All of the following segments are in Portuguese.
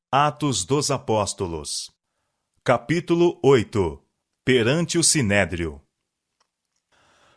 Atos dos Apóstolos. Capítulo 8. Perante o Sinédrio.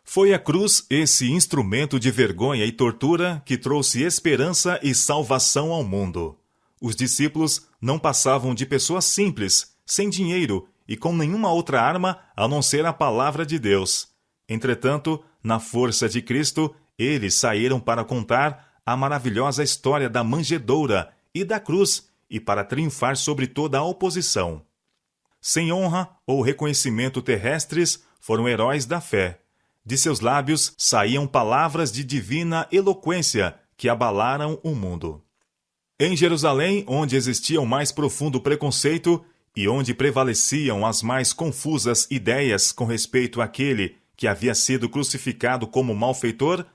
Foi a cruz esse instrumento de vergonha e tortura que trouxe esperança e salvação ao mundo. Os discípulos não passavam de pessoas simples, sem dinheiro e com nenhuma outra arma a não ser a palavra de Deus. Entretanto, na força de Cristo, eles saíram para contar a maravilhosa história da manjedoura e da cruz e para triunfar sobre toda a oposição. Sem honra ou reconhecimento terrestres, foram heróis da fé. De seus lábios saíam palavras de divina eloquência que abalaram o mundo. Em Jerusalém, onde existia o mais profundo preconceito e onde prevaleciam as mais confusas ideias com respeito àquele que havia sido crucificado como malfeitor,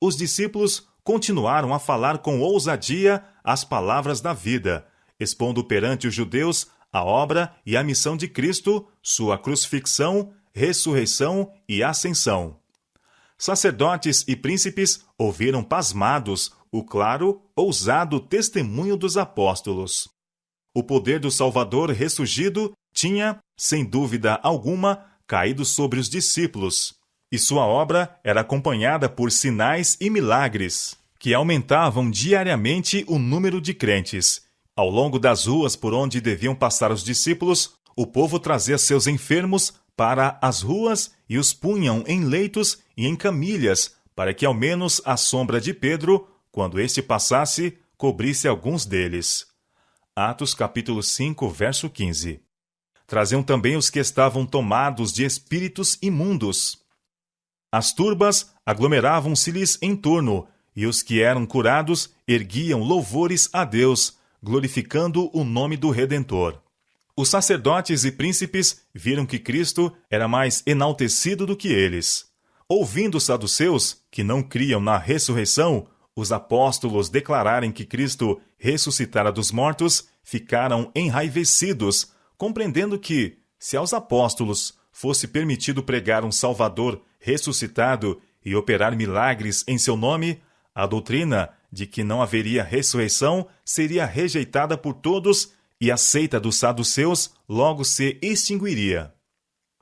os discípulos continuaram a falar com ousadia as palavras da vida, expondo perante os judeus a obra e a missão de Cristo, sua crucifixão, ressurreição e ascensão. Sacerdotes e príncipes ouviram pasmados o claro, ousado testemunho dos apóstolos. O poder do Salvador ressurgido tinha, sem dúvida alguma, caído sobre os discípulos, e sua obra era acompanhada por sinais e milagres, que aumentavam diariamente o número de crentes. Ao longo das ruas por onde deviam passar os discípulos, o povo trazia seus enfermos para as ruas e os punham em leitos e em camilhas, para que ao menos a sombra de Pedro, quando este passasse, cobrisse alguns deles. Atos capítulo 5, verso 15. Traziam também os que estavam tomados de espíritos imundos. As turbas aglomeravam-se-lhes em torno, e os que eram curados erguiam louvores a Deus, glorificando o nome do Redentor. Os sacerdotes e príncipes viram que Cristo era mais enaltecido do que eles. Ouvindo os saduceus, que não criam na ressurreição, os apóstolos declararem que Cristo ressuscitara dos mortos, ficaram enraivecidos, compreendendo que, se aos apóstolos fosse permitido pregar um Salvador ressuscitado e operar milagres em seu nome, a doutrina de que não haveria ressurreição seria rejeitada por todos e a seita dos saduceus logo se extinguiria.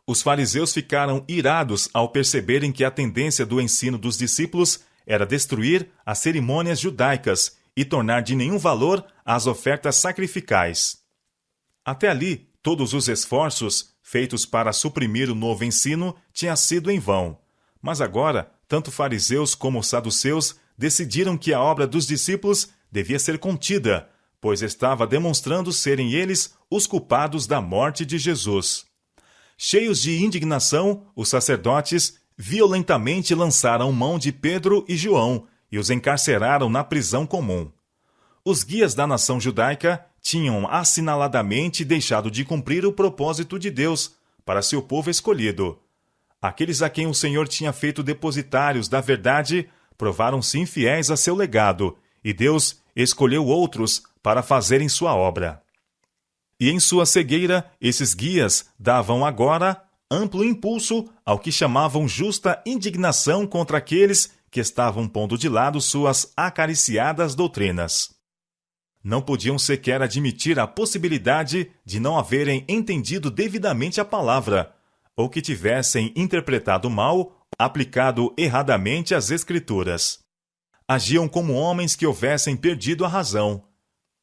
Os fariseus ficaram irados ao perceberem que a tendência do ensino dos discípulos era destruir as cerimônias judaicas e tornar de nenhum valor as ofertas sacrificais. Até ali, todos os esforços feitos para suprimir o novo ensino tinham sido em vão. Mas agora, tanto fariseus como saduceus decidiram que a obra dos discípulos devia ser contida, pois estava demonstrando serem eles os culpados da morte de Jesus. Cheios de indignação, os sacerdotes violentamente lançaram mão de Pedro e João e os encarceraram na prisão comum. Os guias da nação judaica tinham assinaladamente deixado de cumprir o propósito de Deus para seu povo escolhido. Aqueles a quem o Senhor tinha feito depositários da verdade provaram-se infiéis a seu legado, e Deus escolheu outros para fazerem sua obra. E em sua cegueira, esses guias davam agora amplo impulso ao que chamavam justa indignação contra aqueles que estavam pondo de lado suas acariciadas doutrinas. Não podiam sequer admitir a possibilidade de não haverem entendido devidamente a palavra, ou que tivessem interpretado mal, aplicado erradamente as Escrituras. Agiam como homens que houvessem perdido a razão.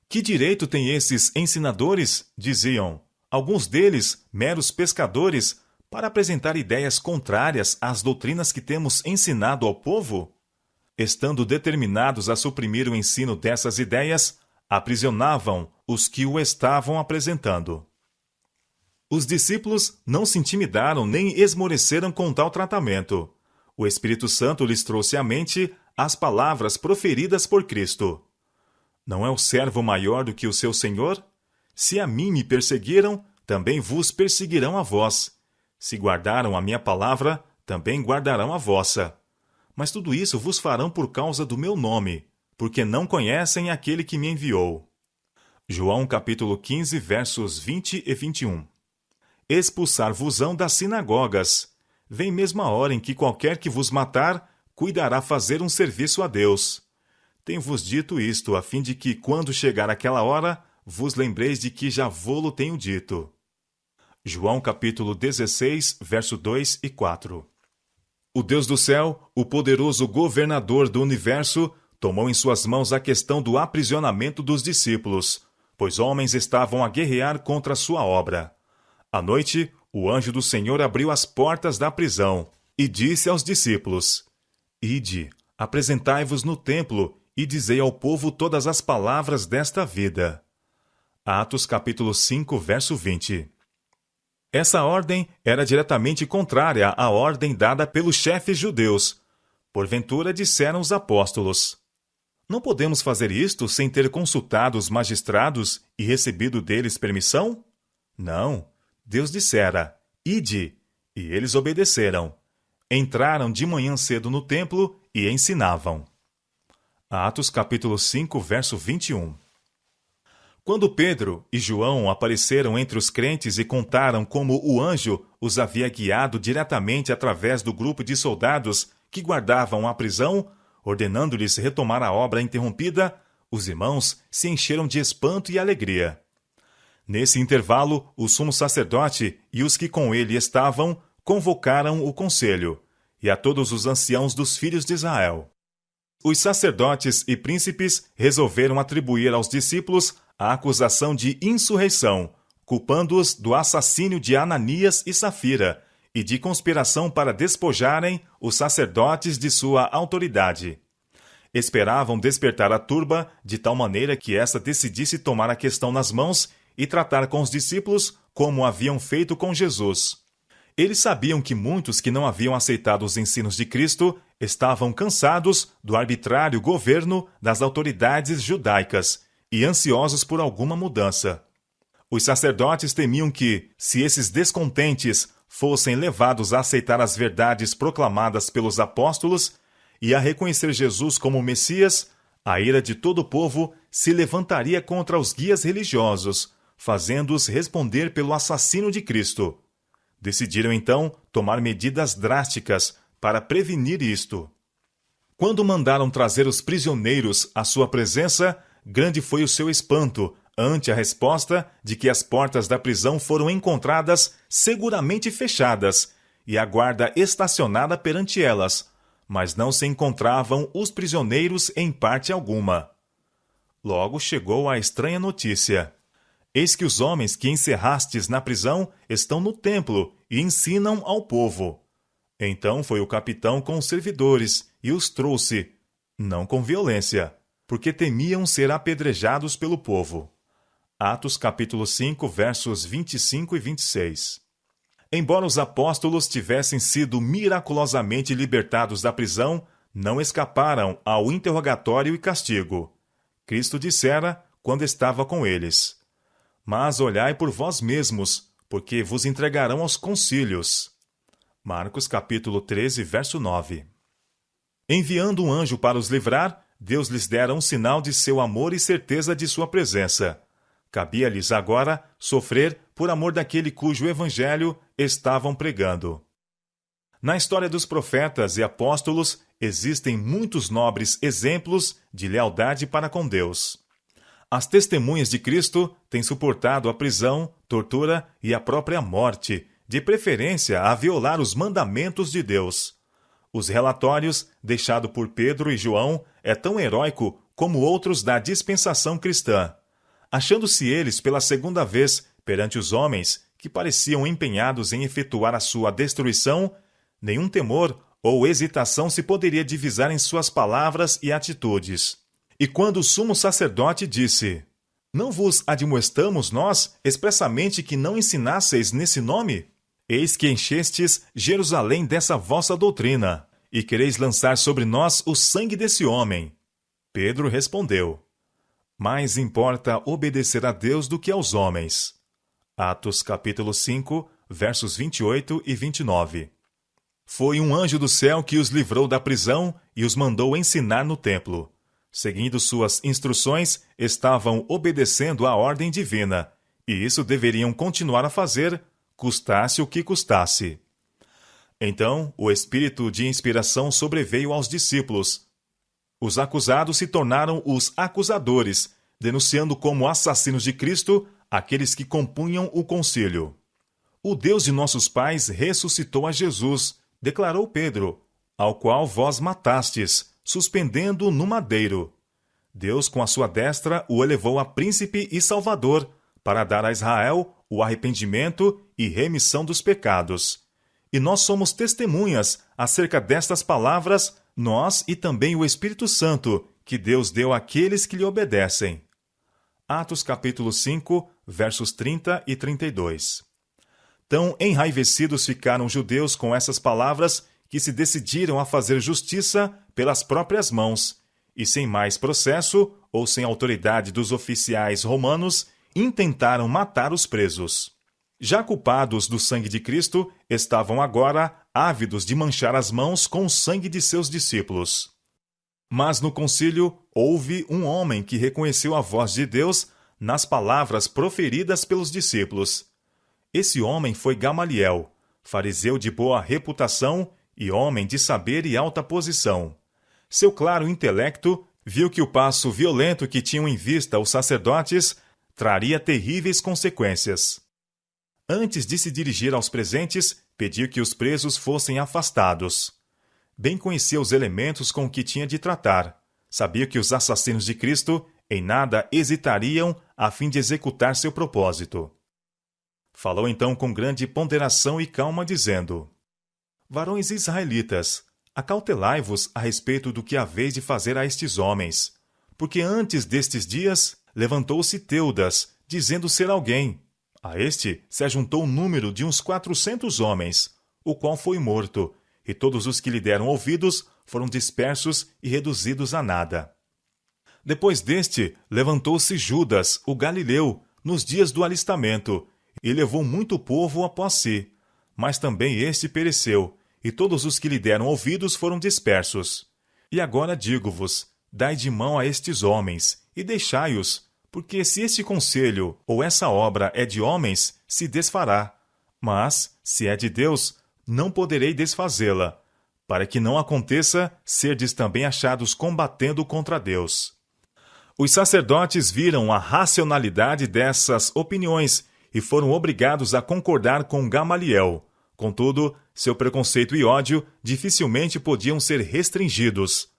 Que direito têm esses ensinadores, diziam, alguns deles meros pescadores, para apresentar ideias contrárias às doutrinas que temos ensinado ao povo? Estando determinados a suprimir o ensino dessas ideias, aprisionavam os que o estavam apresentando. Os discípulos não se intimidaram nem esmoreceram com tal tratamento. O Espírito Santo lhes trouxe à mente as palavras proferidas por Cristo. Não é o servo maior do que o seu senhor? Se a mim me perseguiram, também vos perseguirão a vós. Se guardaram a minha palavra, também guardarão a vossa. Mas tudo isso vos farão por causa do meu nome, porque não conhecem aquele que me enviou. João capítulo 15, versos 20 e 21. Expulsar-vos-ão das sinagogas. Vem mesmo a hora em que qualquer que vos matar, cuidará fazer um serviço a Deus. Tenho-vos dito isto, a fim de que, quando chegar aquela hora, vos lembreis de que já vô-lo tenho dito. João capítulo 16, verso 2 e 4. O Deus do céu, o poderoso governador do universo, tomou em suas mãos a questão do aprisionamento dos discípulos, pois homens estavam a guerrear contra a sua obra. À noite, o anjo do Senhor abriu as portas da prisão e disse aos discípulos: Ide, apresentai-vos no templo e dizei ao povo todas as palavras desta vida. Atos capítulo 5, verso 20. Essa ordem era diretamente contrária à ordem dada pelos chefes judeus. Porventura disseram os apóstolos: Não podemos fazer isto sem ter consultado os magistrados e recebido deles permissão? Não. Deus dissera: Ide, e eles obedeceram. Entraram de manhã cedo no templo e ensinavam. Atos capítulo 5, verso 21. Quando Pedro e João apareceram entre os crentes e contaram como o anjo os havia guiado diretamente através do grupo de soldados que guardavam a prisão, ordenando-lhes retomar a obra interrompida, os irmãos se encheram de espanto e alegria. Nesse intervalo, o sumo sacerdote e os que com ele estavam convocaram o conselho, e a todos os anciãos dos filhos de Israel. Os sacerdotes e príncipes resolveram atribuir aos discípulos a acusação de insurreição, culpando-os do assassínio de Ananias e Safira e de conspiração para despojarem os sacerdotes de sua autoridade. Esperavam despertar a turba de tal maneira que esta decidisse tomar a questão nas mãos e tratar com os discípulos como haviam feito com Jesus. Eles sabiam que muitos que não haviam aceitado os ensinos de Cristo estavam cansados do arbitrário governo das autoridades judaicas e ansiosos por alguma mudança. Os sacerdotes temiam que, se esses descontentes fossem levados a aceitar as verdades proclamadas pelos apóstolos e a reconhecer Jesus como Messias, a ira de todo o povo se levantaria contra os guias religiosos, fazendo-os responder pelo assassínio de Cristo. Decidiram então tomar medidas drásticas para prevenir isto. Quando mandaram trazer os prisioneiros à sua presença, grande foi o seu espanto ante a resposta de que as portas da prisão foram encontradas seguramente fechadas e a guarda estacionada perante elas, mas não se encontravam os prisioneiros em parte alguma. Logo chegou a estranha notícia: Eis que os homens que encerrastes na prisão estão no templo e ensinam ao povo. Então foi o capitão com os servidores e os trouxe, não com violência, porque temiam ser apedrejados pelo povo. Atos capítulo 5, versos 25 e 26. Embora os apóstolos tivessem sido miraculosamente libertados da prisão, não escaparam ao interrogatório e castigo. Cristo dissera, quando estava com eles: Mas olhai por vós mesmos, porque vos entregarão aos concílios. Marcos capítulo 13, verso 9. Enviando um anjo para os livrar, Deus lhes dera um sinal de seu amor e certeza de sua presença. Cabia-lhes agora sofrer por amor daquele cujo evangelho estavam pregando. Na história dos profetas e apóstolos, existem muitos nobres exemplos de lealdade para com Deus. As testemunhas de Cristo têm suportado a prisão, tortura e a própria morte, de preferência a violar os mandamentos de Deus. Os relatórios deixados por Pedro e João é tão heróico como outros da dispensação cristã. Achando-se eles pela segunda vez perante os homens que pareciam empenhados em efetuar a sua destruição, nenhum temor ou hesitação se poderia divisar em suas palavras e atitudes. E quando o sumo sacerdote disse: Não vos admoestamos nós expressamente que não ensinasseis nesse nome? Eis que enchestes Jerusalém dessa vossa doutrina, e quereis lançar sobre nós o sangue desse homem. Pedro respondeu: Mais importa obedecer a Deus do que aos homens. Atos capítulo 5, versos 28 e 29. Foi um anjo do céu que os livrou da prisão e os mandou ensinar no templo. Seguindo suas instruções, estavam obedecendo à ordem divina, e isso deveriam continuar a fazer, custasse o que custasse. Então, o espírito de inspiração sobreveio aos discípulos. Os acusados se tornaram os acusadores, denunciando como assassinos de Cristo aqueles que compunham o concílio. O Deus de nossos pais ressuscitou a Jesus, declarou Pedro, ao qual vós matastes, suspendendo-o no madeiro. Deus, com a sua destra, o elevou a príncipe e salvador, para dar a Israel o arrependimento e remissão dos pecados. E nós somos testemunhas acerca destas palavras, nós e também o Espírito Santo, que Deus deu àqueles que lhe obedecem. Atos capítulo 5, versos 30 e 32. Tão enraivecidos ficaram os judeus com essas palavras que se decidiram a fazer justiça pelas próprias mãos, e sem mais processo ou sem autoridade dos oficiais romanos, intentaram matar os presos. Já culpados do sangue de Cristo, estavam agora ávidos de manchar as mãos com o sangue de seus discípulos. Mas no concílio houve um homem que reconheceu a voz de Deus nas palavras proferidas pelos discípulos. Esse homem foi Gamaliel, fariseu de boa reputação e homem de saber e alta posição. Seu claro intelecto viu que o passo violento que tinham em vista os sacerdotes traria terríveis consequências. Antes de se dirigir aos presentes, pediu que os presos fossem afastados. Bem conhecia os elementos com que tinha de tratar. Sabia que os assassinos de Cristo em nada hesitariam a fim de executar seu propósito. Falou então com grande ponderação e calma, dizendo: Varões israelitas, acautelai-vos a respeito do que haveis de fazer a estes homens, porque antes destes dias levantou-se Teudas, dizendo ser alguém. A este se ajuntou o número de uns 400 homens, o qual foi morto, e todos os que lhe deram ouvidos foram dispersos e reduzidos a nada. Depois deste, levantou-se Judas, o Galileu, nos dias do alistamento, e levou muito povo após si. Mas também este pereceu, e todos os que lhe deram ouvidos foram dispersos. E agora digo-vos, dai de mão a estes homens, e deixai-os, porque se este conselho ou essa obra é de homens, se desfará. Mas, se é de Deus, não poderei desfazê-la, para que não aconteça serdes também achados combatendo contra Deus. Os sacerdotes viram a racionalidade dessas opiniões e foram obrigados a concordar com Gamaliel. Contudo, seu preconceito e ódio dificilmente podiam ser restringidos.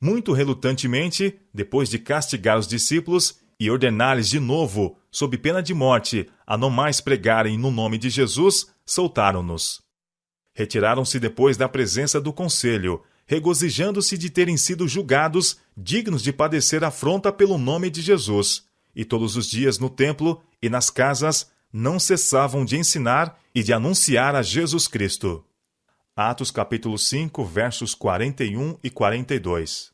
Muito relutantemente, depois de castigar os discípulos e ordenar-lhes de novo, sob pena de morte, a não mais pregarem no nome de Jesus, soltaram-nos. Retiraram-se depois da presença do conselho, regozijando-se de terem sido julgados dignos de padecer afronta pelo nome de Jesus, e todos os dias no templo e nas casas não cessavam de ensinar e de anunciar a Jesus Cristo. Atos capítulo 5, versos 41 e 42.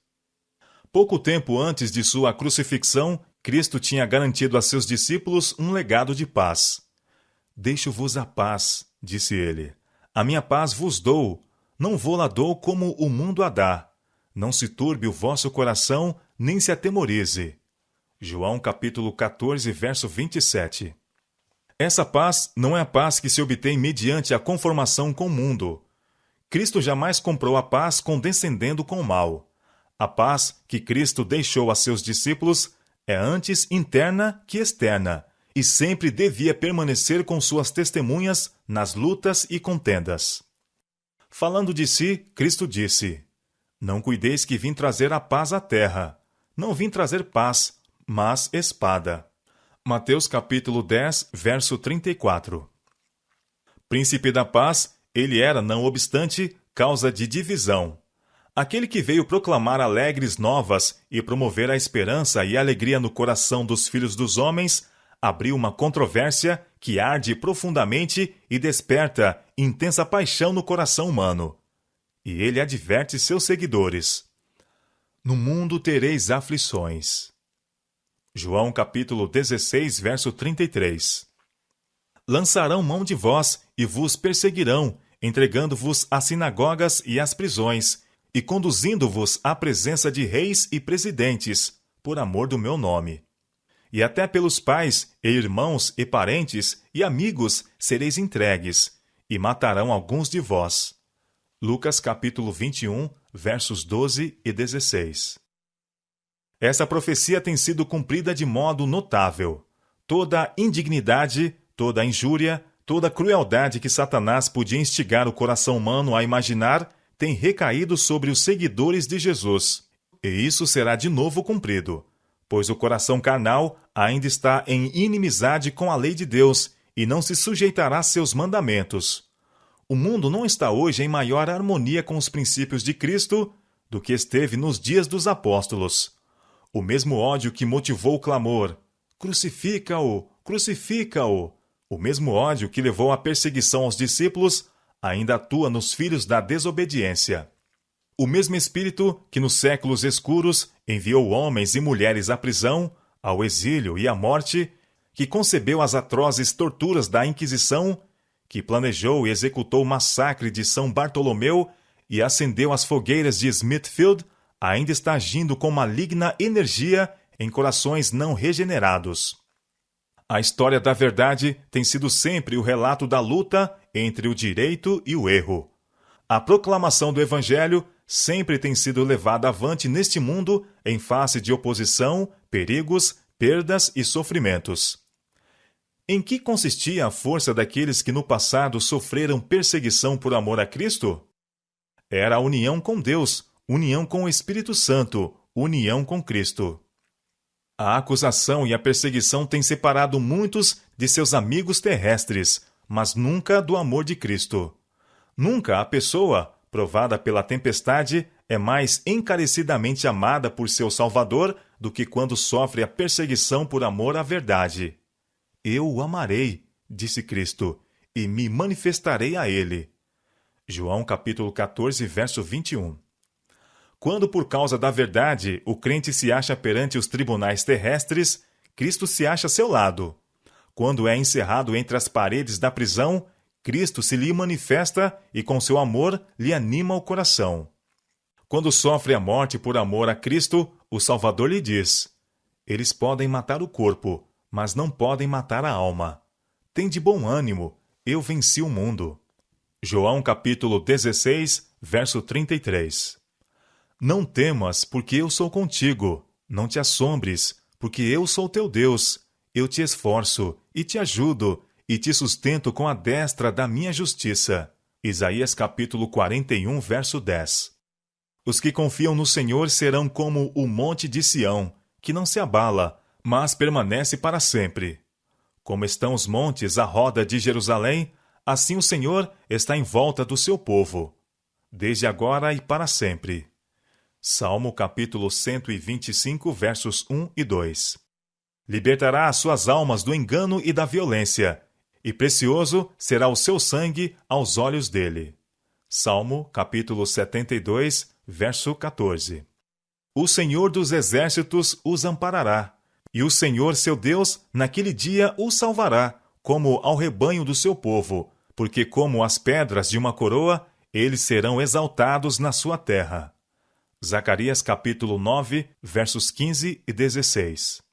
Pouco tempo antes de sua crucifixão, Cristo tinha garantido a seus discípulos um legado de paz. Deixo-vos a paz, disse ele. A minha paz vos dou, não vou-la dou como o mundo a dá. Não se turbe o vosso coração, nem se atemorize. João capítulo 14, verso 27. Essa paz não é a paz que se obtém mediante a conformação com o mundo. Cristo jamais comprou a paz condescendendo com o mal. A paz que Cristo deixou a seus discípulos é antes interna que externa, e sempre devia permanecer com suas testemunhas nas lutas e contendas. Falando de si, Cristo disse: Não cuideis que vim trazer a paz à terra. Não vim trazer paz, mas espada. Mateus capítulo 10, verso 34. Príncipe da paz, ele era, não obstante, causa de divisão. Aquele que veio proclamar alegres novas e promover a esperança e a alegria no coração dos filhos dos homens, abriu uma controvérsia que arde profundamente e desperta intensa paixão no coração humano. E ele adverte seus seguidores: No mundo tereis aflições. João capítulo 16, verso 33. Lançarão mão de vós e vos perseguirão, entregando-vos às sinagogas e às prisões, e conduzindo-vos à presença de reis e presidentes, por amor do meu nome. E até pelos pais, e irmãos, e parentes, e amigos sereis entregues, e matarão alguns de vós. Lucas capítulo 21, versos 12 e 16. Essa profecia tem sido cumprida de modo notável. Toda indignidade, toda injúria, toda crueldade que Satanás podia instigar o coração humano a imaginar tem recaído sobre os seguidores de Jesus. E isso será de novo cumprido, pois o coração carnal ainda está em inimizade com a lei de Deus e não se sujeitará a seus mandamentos. O mundo não está hoje em maior harmonia com os princípios de Cristo do que esteve nos dias dos apóstolos. O mesmo ódio que motivou o clamor, crucifica-o, crucifica-o, o mesmo ódio que levou à perseguição aos discípulos, ainda atua nos filhos da desobediência. O mesmo Espírito que nos séculos escuros enviou homens e mulheres à prisão, ao exílio e à morte, que concebeu as atrozes torturas da Inquisição, que planejou e executou o massacre de São Bartolomeu e acendeu as fogueiras de Smithfield, ainda está agindo com maligna energia em corações não regenerados. A história da verdade tem sido sempre o relato da luta entre o direito e o erro. A proclamação do Evangelho sempre tem sido levada avante neste mundo em face de oposição, perigos, perdas e sofrimentos. Em que consistia a força daqueles que no passado sofreram perseguição por amor a Cristo? Era a união com Deus, união com o Espírito Santo, união com Cristo. A acusação e a perseguição têm separado muitos de seus amigos terrestres, mas nunca do amor de Cristo. Nunca a pessoa, provada pela tempestade, é mais encarecidamente amada por seu Salvador do que quando sofre a perseguição por amor à verdade. Eu o amarei, disse Cristo, e me manifestarei a ele. João capítulo 14, verso 21. Quando por causa da verdade o crente se acha perante os tribunais terrestres, Cristo se acha a seu lado. Quando é encerrado entre as paredes da prisão, Cristo se lhe manifesta e com seu amor lhe anima o coração. Quando sofre a morte por amor a Cristo, o Salvador lhe diz: eles podem matar o corpo, mas não podem matar a alma. Tende bom ânimo, eu venci o mundo. João capítulo 16, verso 33. Não temas, porque eu sou contigo. Não te assombres, porque eu sou teu Deus. Eu te esforço, e te ajudo, e te sustento com a destra da minha justiça. Isaías capítulo 41, verso 10. Os que confiam no Senhor serão como o monte de Sião, que não se abala, mas permanece para sempre. Como estão os montes à roda de Jerusalém, assim o Senhor está em volta do seu povo, desde agora e para sempre. Salmo capítulo 125, versos 1 e 2. Libertará as suas almas do engano e da violência, e precioso será o seu sangue aos olhos dele. Salmo capítulo 72, verso 14. O Senhor dos exércitos os amparará, e o Senhor seu Deus naquele dia os salvará, como ao rebanho do seu povo, porque como as pedras de uma coroa, eles serão exaltados na sua terra. Zacarias capítulo 9, versos 15 e 16.